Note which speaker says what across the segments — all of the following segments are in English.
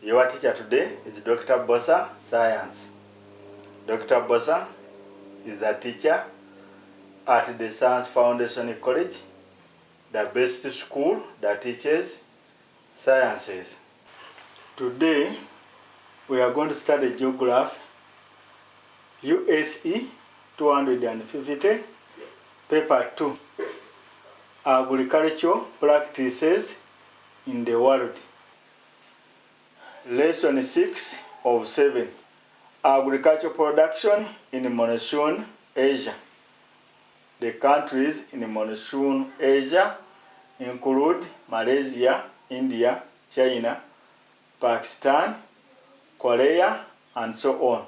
Speaker 1: Your teacher today is Dr. Bosa, Science. Dr. Bosa is a teacher at the Science Foundation College, the best school that teaches sciences. Today, we are going to study geography, UACE 250, paper 2, agricultural practices in the world. Lesson 6 of 7, agricultural production in Monsoon Asia. The countries in Monsoon Asia include Malaysia, India, China, Pakistan, Korea, and so on.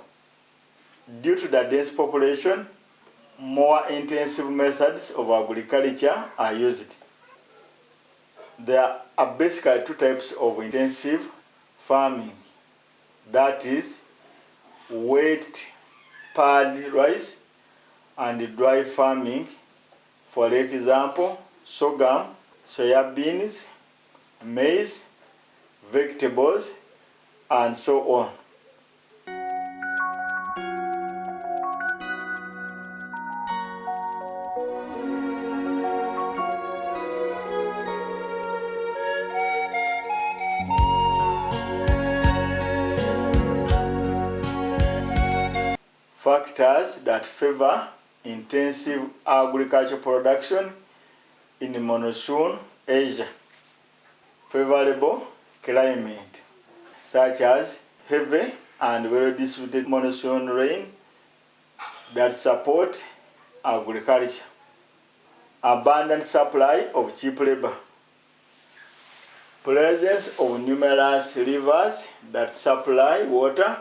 Speaker 1: Due to the dense population, more intensive methods of agriculture are used. There are basically two types of intensive farming, that is wet pad rice and dry farming, for example sorghum, soya beans, maize, vegetables, and so on. Factors that favor intensive agricultural production in Monsoon Asia. Favorable climate, such as heavy and well-distributed monsoon rain that support agriculture. Abundant supply of cheap labor. Presence of numerous rivers that supply water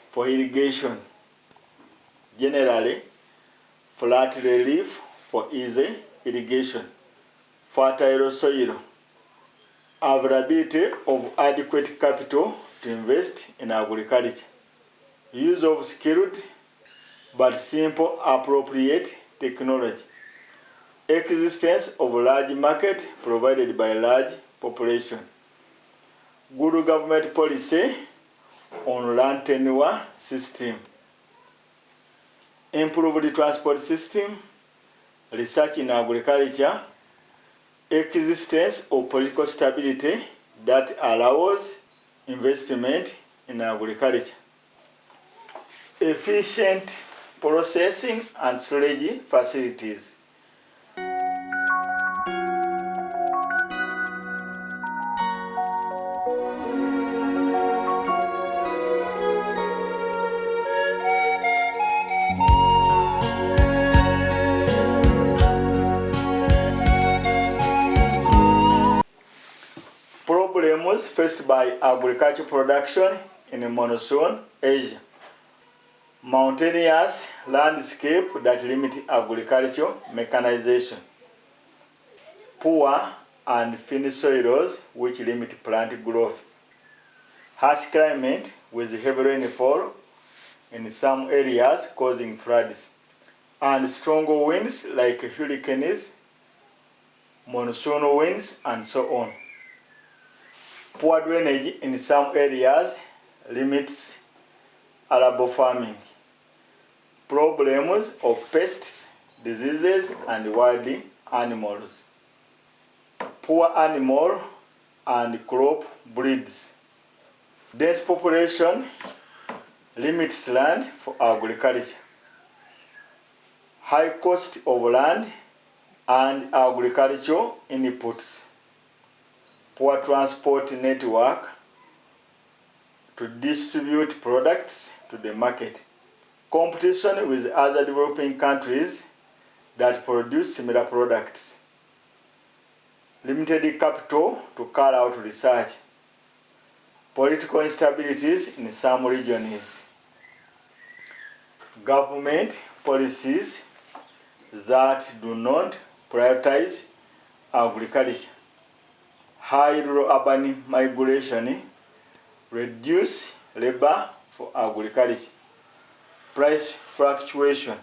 Speaker 1: for irrigation. Generally, flat relief for easy irrigation. Fertile soil. Availability of adequate capital to invest in agriculture. Use of skilled but simple appropriate technology. Existence of large market provided by large population. Good government policy on land tenure system. Improved transport system, research in agriculture, existence of political stability that allows investment in agriculture. Efficient processing and storage facilities. Problems faced by agricultural production in Monsoon Asia. Mountainous landscape that limit agricultural mechanization. Poor and thin soils which limit plant growth. Harsh climate with heavy rainfall in some areas causing floods. And strong winds like hurricanes, monsoon winds, and so on. Poor drainage in some areas limits arable farming. Problems of pests, diseases, and wild animals. Poor animal and crop breeds. Dense population limits land for agriculture. High cost of land and agricultural inputs. Poor transport network to distribute products to the market. Competition with other developing countries that produce similar products. Limited capital to carry out research. Political instabilities in some regions. Government policies that do not prioritize agriculture. High rural-urban migration, reduce labor for agriculture. Price fluctuation,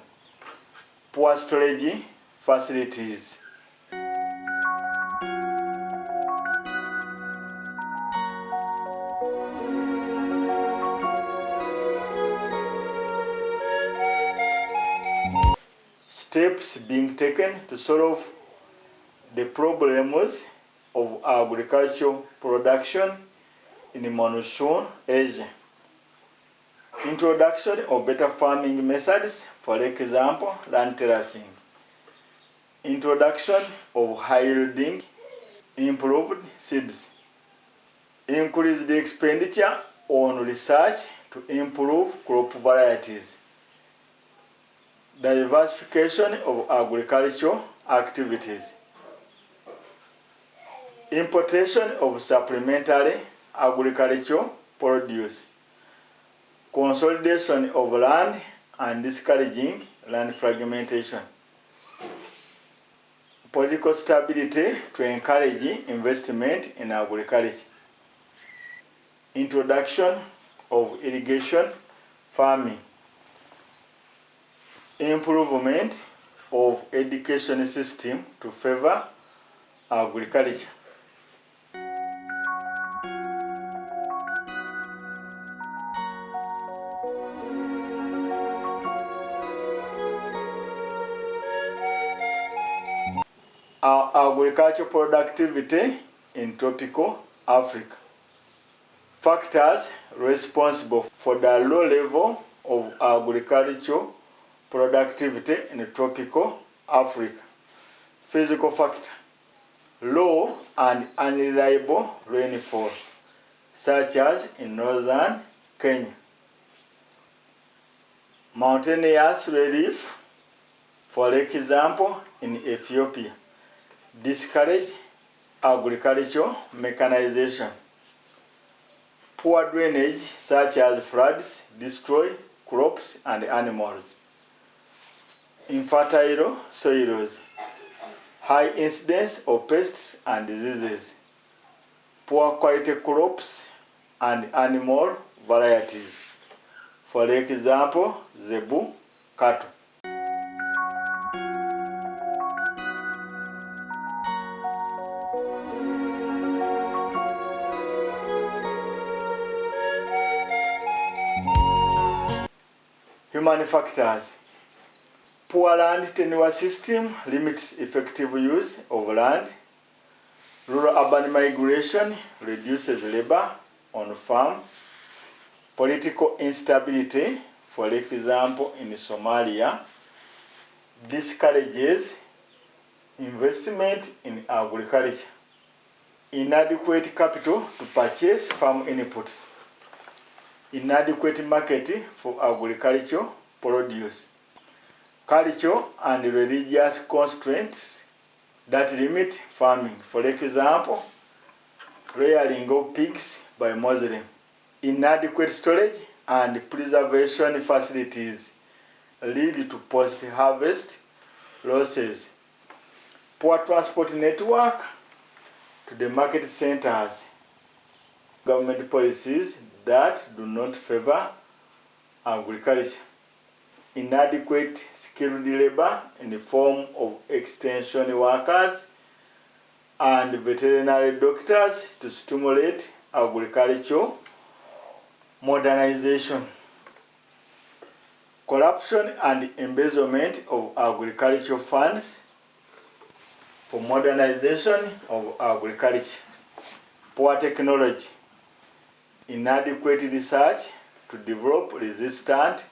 Speaker 1: poor storage facilities. Steps being taken to solve the problems of agricultural production in Monsoon Asia. Introduction of better farming methods, for example, land terracing. Introduction of high-yielding improved seeds. Increase the expenditure on research to improve crop varieties. Diversification of agricultural activities. Importation of supplementary agricultural produce. Consolidation of land and discouraging land fragmentation. Political stability to encourage investment in agriculture. Introduction of irrigation farming. Improvement of education system to favor agriculture. Our agricultural productivity in tropical Africa. Factors responsible for the low level of agricultural productivity in tropical Africa. Physical factor. Low and unreliable rainfall, such as in northern Kenya. Mountainous relief, for example, in Ethiopia, discourage agricultural mechanization. Poor drainage, such as floods, destroy crops and animals. Infertile soils. High incidence of pests and diseases. Poor quality crops and animal varieties. For example, zebu cattle. Human factors. Poor land tenure system limits effective use of land. Rural-urban migration reduces labor on farm. Political instability, for example in Somalia, discourages investment in agriculture. Inadequate capital to purchase farm inputs. Inadequate market for agricultural produce. Cultural and religious constraints that limit farming. For example, rearing of pigs by Muslims. Inadequate storage and preservation facilities lead to post-harvest losses. Poor transport network to the market centers. Government policies that do not favor agriculture. Inadequate skilled labor in the form of extension workers and veterinary doctors to stimulate agricultural modernization. Corruption and embezzlement of agricultural funds for modernization of agriculture. Poor technology. Inadequate research to develop resistant,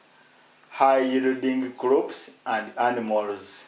Speaker 1: high-yielding crops and animals.